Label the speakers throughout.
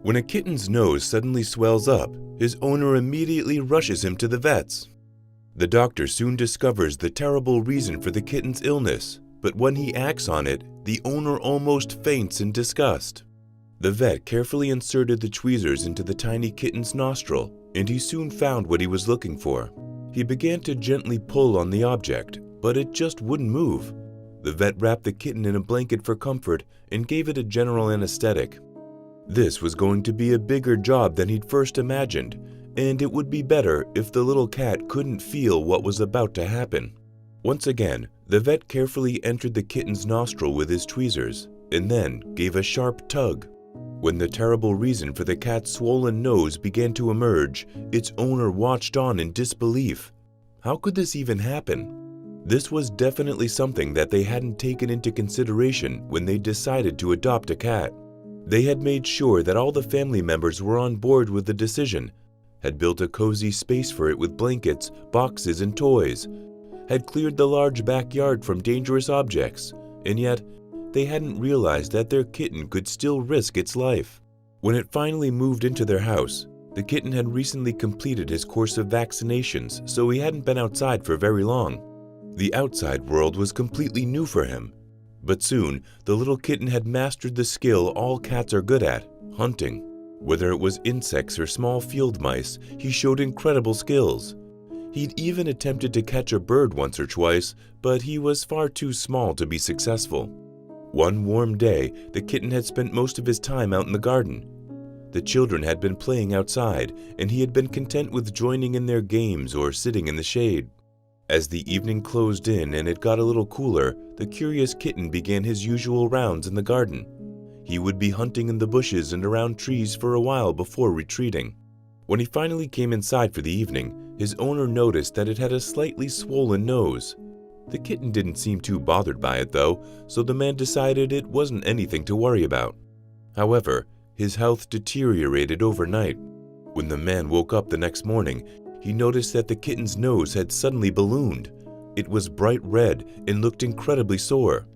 Speaker 1: When a kitten's nose suddenly swells up, his owner immediately rushes him to the vet's. The doctor soon discovers the terrible reason for the kitten's illness, but when he acts on it, the owner almost faints in disgust. The vet carefully inserted the tweezers into the tiny kitten's nostril, and he soon found what he was looking for. He began to gently pull on the object, but it just wouldn't move. The vet wrapped the kitten in a blanket for comfort and gave it a general anesthetic. This was going to be a bigger job than he'd first imagined, and it would be better if the little cat couldn't feel what was about to happen. Once again, the vet carefully entered the kitten's nostril with his tweezers, and then gave a sharp tug. When the terrible reason for the cat's swollen nose began to emerge, its owner watched on in disbelief. How could this even happen? This was definitely something that they hadn't taken into consideration when they decided to adopt a cat. They had made sure that all the family members were on board with the decision, had built a cozy space for it with blankets, boxes, and toys, had cleared the large backyard from dangerous objects, and yet they hadn't realized that their kitten could still risk its life. When it finally moved into their house, the kitten had recently completed his course of vaccinations, so he hadn't been outside for very long. The outside world was completely new for him. But soon, the little kitten had mastered the skill all cats are good at, hunting. Whether it was insects or small field mice, he showed incredible skills. He'd even attempted to catch a bird once or twice, but he was far too small to be successful. One warm day, the kitten had spent most of his time out in the garden. The children had been playing outside, and he had been content with joining in their games or sitting in the shade. As the evening closed in and it got a little cooler, the curious kitten began his usual rounds in the garden. He would be hunting in the bushes and around trees for a while before retreating. When he finally came inside for the evening, his owner noticed that it had a slightly swollen nose. The kitten didn't seem too bothered by it though, so the man decided it wasn't anything to worry about. However, his health deteriorated overnight. When the man woke up the next morning, he noticed that the kitten's nose had suddenly ballooned. It was bright red and looked incredibly sore.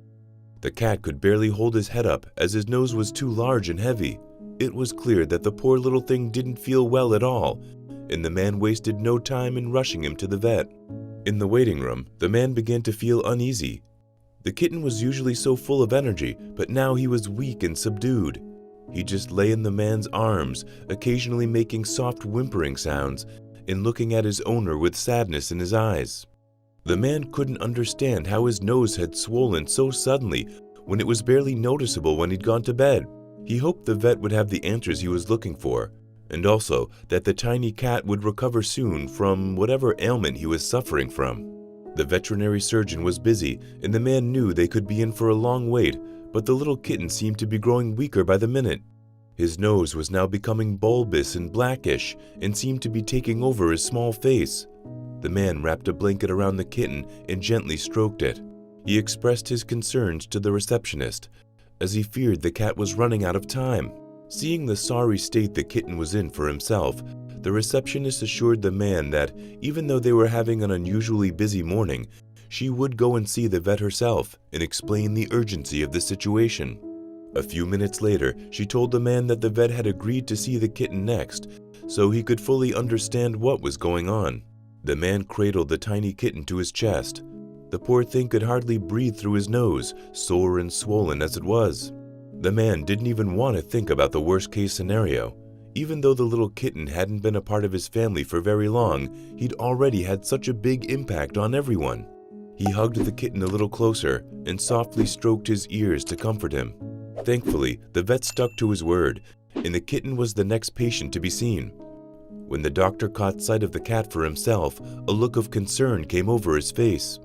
Speaker 1: The cat could barely hold his head up as his nose was too large and heavy. It was clear that the poor little thing didn't feel well at all, and the man wasted no time in rushing him to the vet. In the waiting room, the man began to feel uneasy. The kitten was usually so full of energy, but now he was weak and subdued. He just lay in the man's arms, occasionally making soft whimpering sounds, and looking at his owner with sadness in his eyes. The man couldn't understand how his nose had swollen so suddenly when it was barely noticeable when he'd gone to bed. He hoped the vet would have the answers he was looking for, and also that the tiny cat would recover soon from whatever ailment he was suffering from. The veterinary surgeon was busy, and the man knew they could be in for a long wait, but the little kitten seemed to be growing weaker by the minute. His nose was now becoming bulbous and blackish and seemed to be taking over his small face. The man wrapped a blanket around the kitten and gently stroked it. He expressed his concerns to the receptionist, as he feared the cat was running out of time. Seeing the sorry state the kitten was in for himself, the receptionist assured the man that even though they were having an unusually busy morning, she would go and see the vet herself and explain the urgency of the situation. A few minutes later, she told the man that the vet had agreed to see the kitten next, so he could fully understand what was going on. The man cradled the tiny kitten to his chest. The poor thing could hardly breathe through his nose, sore and swollen as it was. The man didn't even want to think about the worst-case scenario. Even though the little kitten hadn't been a part of his family for very long, he'd already had such a big impact on everyone. He hugged the kitten a little closer and softly stroked his ears to comfort him. Thankfully, the vet stuck to his word, and the kitten was the next patient to be seen. When the doctor caught sight of the cat for himself, a look of concern came over his face.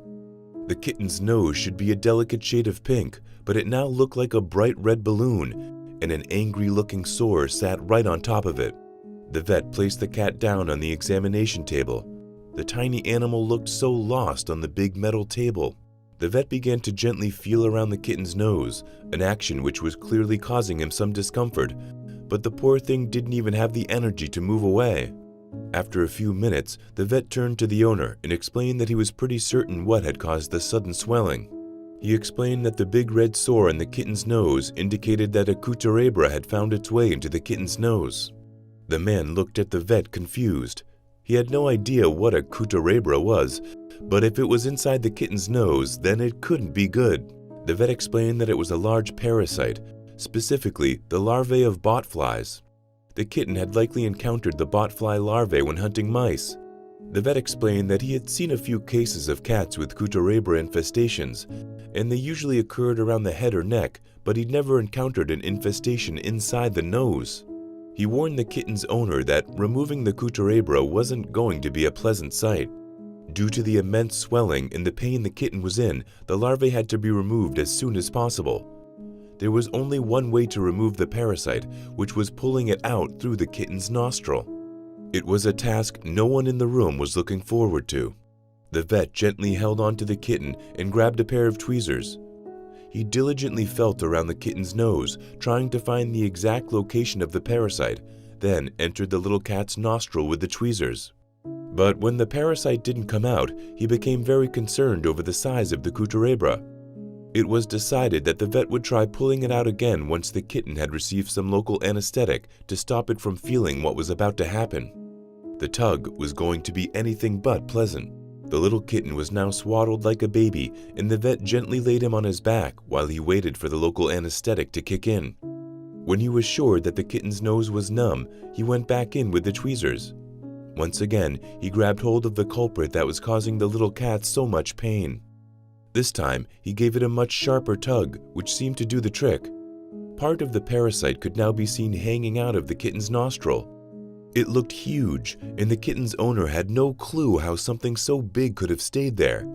Speaker 1: The kitten's nose should be a delicate shade of pink, but it now looked like a bright red balloon, and an angry-looking sore sat right on top of it. The vet placed the cat down on the examination table. The tiny animal looked so lost on the big metal table. The vet began to gently feel around the kitten's nose, an action which was clearly causing him some discomfort, but the poor thing didn't even have the energy to move away. After a few minutes, the vet turned to the owner and explained that he was pretty certain what had caused the sudden swelling. He explained that the big red sore on the kitten's nose indicated that a cuterebra had found its way into the kitten's nose. The man looked at the vet confused. He had no idea what a cuterebra was, but if it was inside the kitten's nose, then it couldn't be good. The vet explained that it was a large parasite, specifically the larvae of botflies. The kitten had likely encountered the botfly larvae when hunting mice. The vet explained that he had seen a few cases of cats with cuterebra infestations, and they usually occurred around the head or neck, but he'd never encountered an infestation inside the nose. He warned the kitten's owner that removing the cuterebra wasn't going to be a pleasant sight. Due to the immense swelling and the pain the kitten was in, the larvae had to be removed as soon as possible. There was only one way to remove the parasite, which was pulling it out through the kitten's nostril. It was a task no one in the room was looking forward to. The vet gently held onto the kitten and grabbed a pair of tweezers. He diligently felt around the kitten's nose, trying to find the exact location of the parasite, then entered the little cat's nostril with the tweezers. But when the parasite didn't come out, he became very concerned over the size of the cuterebra. It was decided that the vet would try pulling it out again once the kitten had received some local anesthetic to stop it from feeling what was about to happen. The tug was going to be anything but pleasant. The little kitten was now swaddled like a baby, and the vet gently laid him on his back while he waited for the local anesthetic to kick in. When he was sure that the kitten's nose was numb, he went back in with the tweezers. Once again, he grabbed hold of the culprit that was causing the little cat so much pain. This time, he gave it a much sharper tug, which seemed to do the trick. Part of the parasite could now be seen hanging out of the kitten's nostril. It looked huge, and the kitten's owner had no clue how something so big could have stayed there.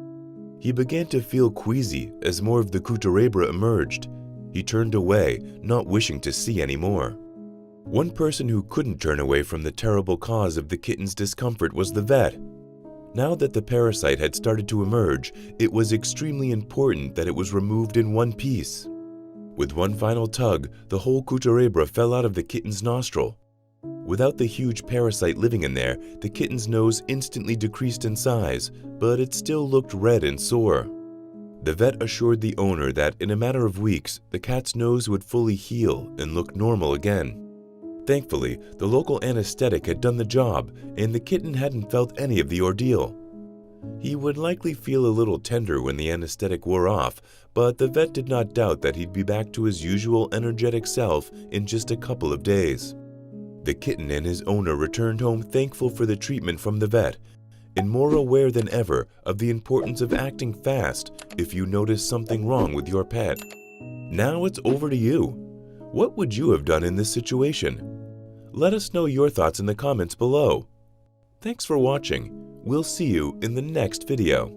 Speaker 1: He began to feel queasy as more of the cuterebra emerged. He turned away, not wishing to see any more. One person who couldn't turn away from the terrible cause of the kitten's discomfort was the vet. Now that the parasite had started to emerge, it was extremely important that it was removed in one piece. With one final tug, the whole cuterebra fell out of the kitten's nostril. Without the huge parasite living in there, the kitten's nose instantly decreased in size, but it still looked red and sore. The vet assured the owner that in a matter of weeks, the cat's nose would fully heal and look normal again. Thankfully, the local anesthetic had done the job, and the kitten hadn't felt any of the ordeal. He would likely feel a little tender when the anesthetic wore off, but the vet did not doubt that he'd be back to his usual energetic self in just a couple of days. The kitten and his owner returned home thankful for the treatment from the vet, and more aware than ever of the importance of acting fast if you notice something wrong with your pet. Now it's over to you. What would you have done in this situation? Let us know your thoughts in the comments below. Thanks for watching. We'll see you in the next video.